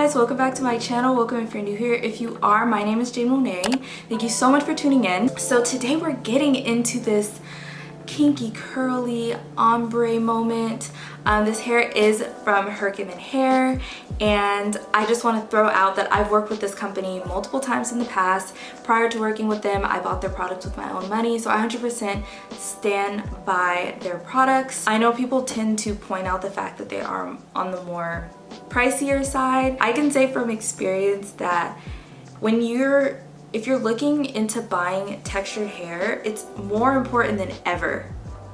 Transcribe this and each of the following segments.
guys, welcome back to my channel. Welcome if you're new here. If you are, my name is Jane Monet. Thank you so much for tuning in. So today we're getting into this kinky curly ombre moment. This hair is from HerGivenHair, and I just want to throw out that I've worked with this company multiple times in the past. Prior to working with them, I bought their products with my own money, so I 100% stand by their products. I know people tend to point out the fact that they are on the more pricier side. I can say from experience that if you're looking into buying textured hair, it's more important than ever.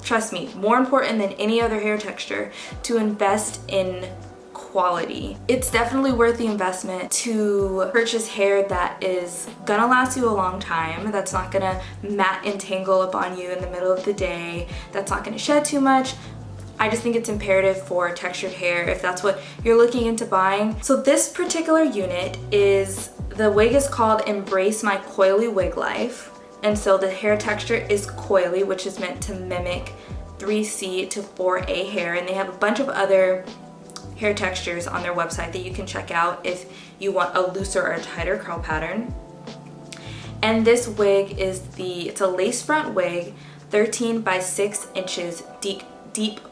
Trust me, more important than any other hair texture to invest in quality. It's definitely worth the investment to purchase hair that is gonna last you a long time, that's not gonna mat and tangle up on you in the middle of the day, that's not gonna shed too much. I just think it's imperative for textured hair if that's what you're looking into buying. So this particular unit the wig is called Embrace My Coily Wig Life. And so the hair texture is coily, which is meant to mimic 3C to 4A hair. And they have a bunch of other hair textures on their website that you can check out if you want a looser or a tighter curl pattern. And this wig it's a lace front wig, 13 by 6 inches deep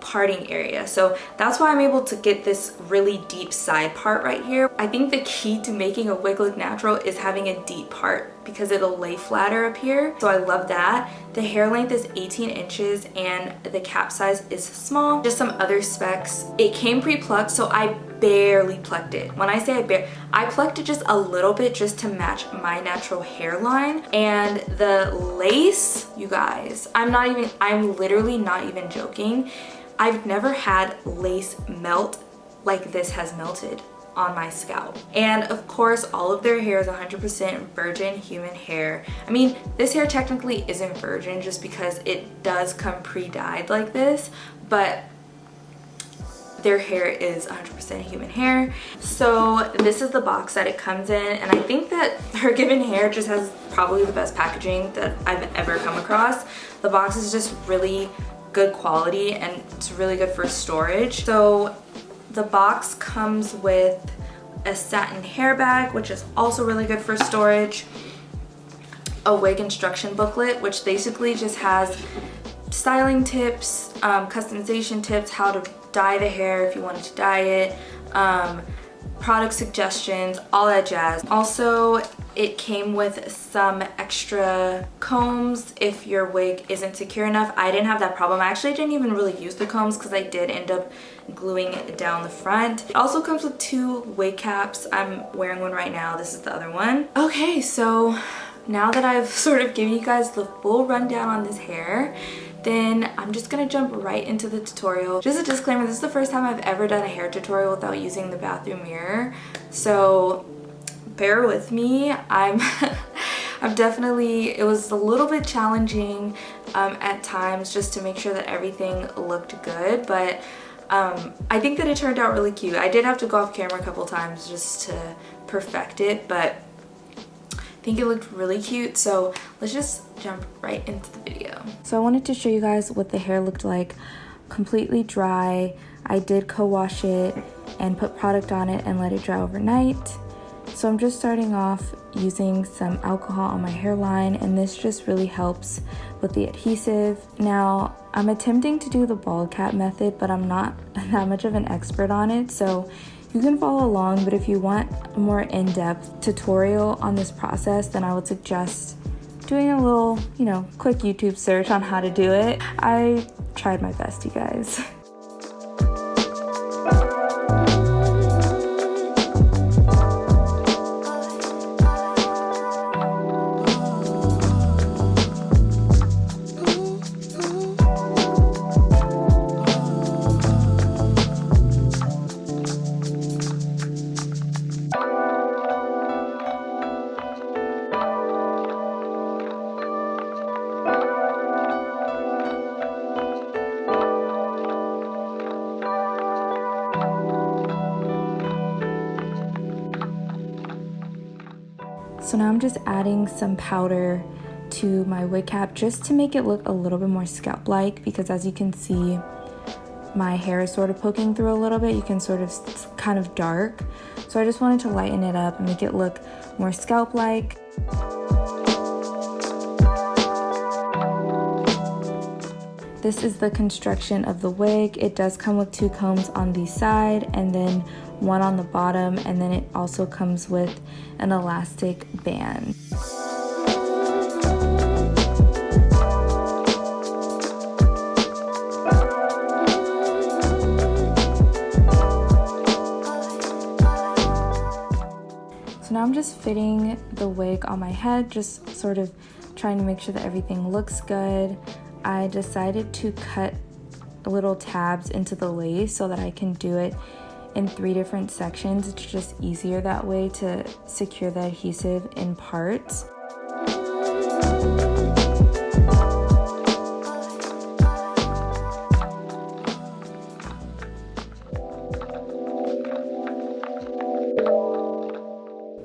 parting area. So that's why I'm able to get this really deep side part right here. I think the key to making a wig look natural is having a deep part because it'll lay flatter up here. So I love that. The hair length is 18 inches and the cap size is small. Just some other specs. It came pre-plucked, so I barely plucked it. When I say I plucked it just a little bit just to match my natural hairline. And the lace, you guys, I'm literally not even joking. I've never had lace melt like this has melted on my scalp. And of course, all of their hair is 100% virgin human hair. I mean, this hair technically isn't virgin just because it does come pre-dyed like this, but their hair is 100% human hair. So this is the box that it comes in, and I think that HerGivenHair just has probably the best packaging that I've ever come across. The box is just really good quality and it's really good for storage. So the box comes with a satin hair bag, which is also really good for storage, a wig instruction booklet, which basically just has styling tips, customization tips, how to dye the hair if you wanted to dye it, product suggestions, all that jazz. Also, it came with some extra combs if your wig isn't secure enough. I didn't have that problem. I actually didn't even really use the combs because I did end up gluing it down the front. It also comes with 2 wig caps. I'm wearing one right now. This is the other one. Okay, so now that I've sort of given you guys the full rundown on this hair, then I'm just gonna jump right into the tutorial. Just a disclaimer, this is the first time I've ever done a hair tutorial without using the bathroom mirror, so bear with me. It was a little bit challenging at times just to make sure that everything looked good, but I think that it turned out really cute. I did have to go off camera a couple times just to perfect it, but I think it looked really cute, so let's just jump right into the video. So I wanted to show you guys what the hair looked like completely dry. I did co-wash it and put product on it and let it dry overnight. So I'm just starting off using some alcohol on my hairline, and this just really helps with the adhesive. Now, I'm attempting to do the bald cap method, but I'm not that much of an expert on it, so you can follow along, but if you want a more in-depth tutorial on this process, then I would suggest doing a little, quick YouTube search on how to do it. I tried my best, you guys. So now I'm just adding some powder to my wig cap just to make it look a little bit more scalp-like, because as you can see, my hair is sort of poking through a little bit. You can sort of kind of dark. So I just wanted to lighten it up and make it look more scalp-like. This is the construction of the wig. It does come with 2 combs on the side and then 1 on the bottom, and then it also comes with an elastic band. So now I'm just fitting the wig on my head, just sort of trying to make sure that everything looks good. I decided to cut little tabs into the lace so that I can do it in 3 different sections. It's just easier that way to secure the adhesive in parts.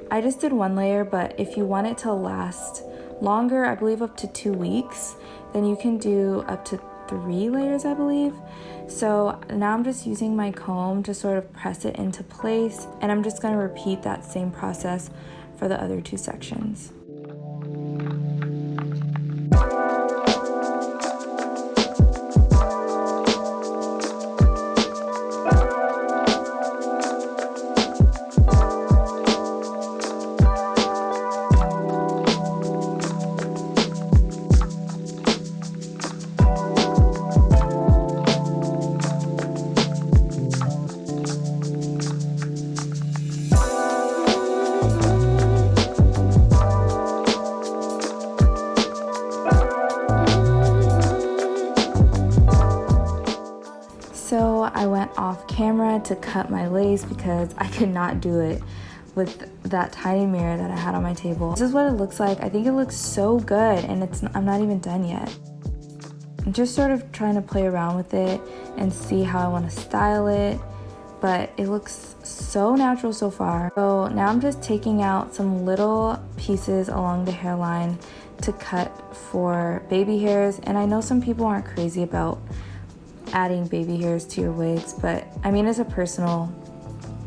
I just did 1 layer, but if you want it to last longer, I believe up to 2 weeks, then you can do up to 3 layers, I believe. So now I'm just using my comb to sort of press it into place, and I'm just going to repeat that same process for the other 2 sections. So I went off camera to cut my lace because I could not do it with that tiny mirror that I had on my table. This is what it looks like. I think it looks so good, and I'm not even done yet. I'm just sort of trying to play around with it and see how I want to style it, but it looks so natural so far. So now I'm just taking out some little pieces along the hairline to cut for baby hairs, and I know some people aren't crazy about adding baby hairs to your wigs, but I mean, it's a personal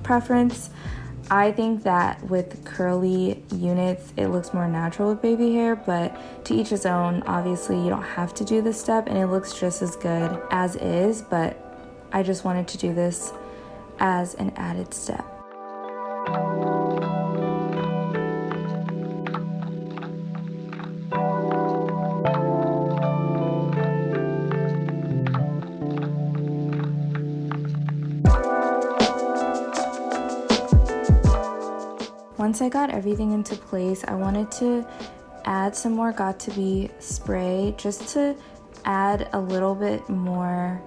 preference. I think that with curly units it looks more natural with baby hair, but to each his own. Obviously you don't have to do this step and it looks just as good as is, but I just wanted to do this as an added step. Once I got everything into place, I wanted to add some more got2b spray just to add a little bit more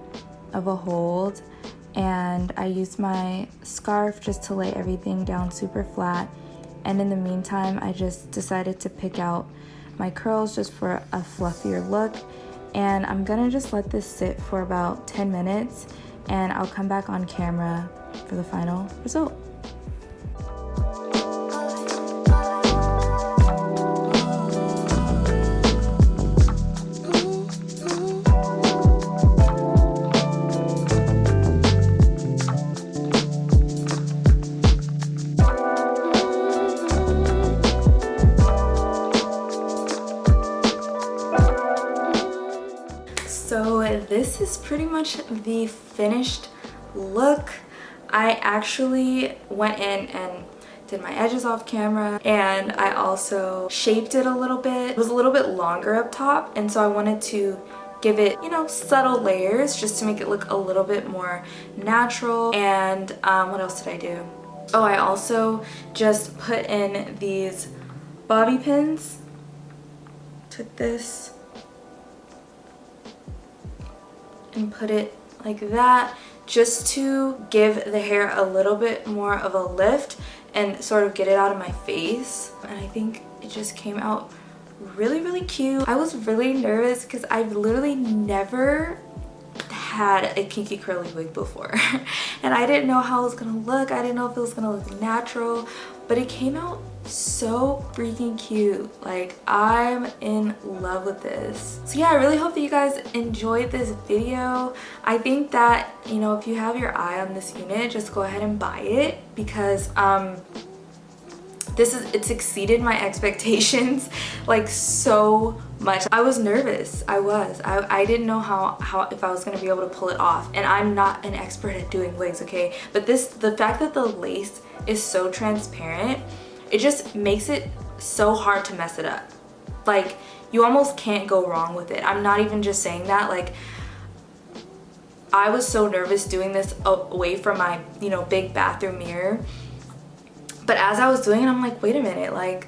of a hold, and I used my scarf just to lay everything down super flat. And in the meantime, I just decided to pick out my curls just for a fluffier look, and I'm gonna just let this sit for about 10 minutes and I'll come back on camera for the final result. So this is pretty much the finished look. I actually went in and did my edges off camera, and I also shaped it a little bit. It was a little bit longer up top, and so I wanted to give it, you know, subtle layers just to make it look a little bit more natural. And what else did I do? Oh, I also just put in these bobby pins. Took this and put it like that just to give the hair a little bit more of a lift and sort of get it out of my face. And I think it just came out really, really cute. I was really nervous because I've literally never had a kinky curly wig before and I didn't know how it was gonna look. I didn't know if it was gonna look natural, but it came out So freaking cute. Like, I'm in love with this. So yeah, I really hope that you guys enjoyed this video. I think that, you know, if you have your eye on this unit, just go ahead and buy it, because it's exceeded my expectations like so much. I was nervous. I didn't know how if I was gonna be able to pull it off, and I'm not an expert at doing wigs, okay? But the fact that the lace is so transparent, it just makes it so hard to mess it up. Like, you almost can't go wrong with it. I'm not even just saying that. Like, I was so nervous doing this away from my, you know, big bathroom mirror. But as I was doing it, I'm like, wait a minute, like,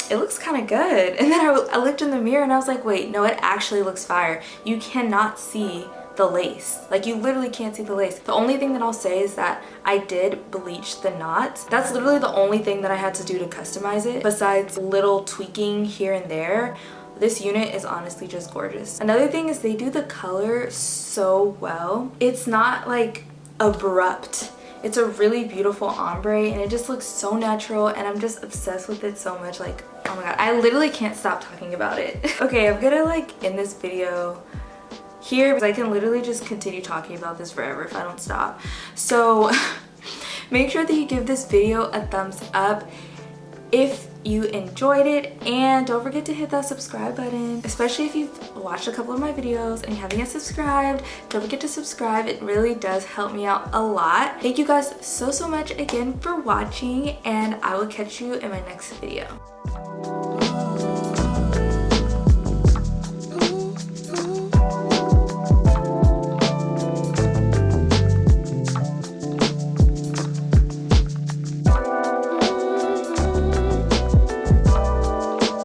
it looks kind of good. And then I looked in the mirror and I was like, wait, no, it actually looks fire. You cannot see the lace. Like, you literally can't see the lace. The only thing that I'll say is that I did bleach the knots. That's literally the only thing that I had to do to customize it, besides little tweaking here and there. This unit is honestly just gorgeous. Another thing is they do the color so well. It's not like abrupt. It's a really beautiful ombre, and it just looks so natural, and I'm just obsessed with it so much. Like, oh my god, I literally can't stop talking about it. Okay, I'm gonna like end this video here because I can literally just continue talking about this forever if I don't stop. So make sure that you give this video a thumbs up if you enjoyed it, and don't forget to hit that subscribe button, especially if you've watched a couple of my videos and you haven't yet subscribed. Don't forget to subscribe. It really does help me out a lot. Thank you guys so much again for watching, and I will catch you in my next video.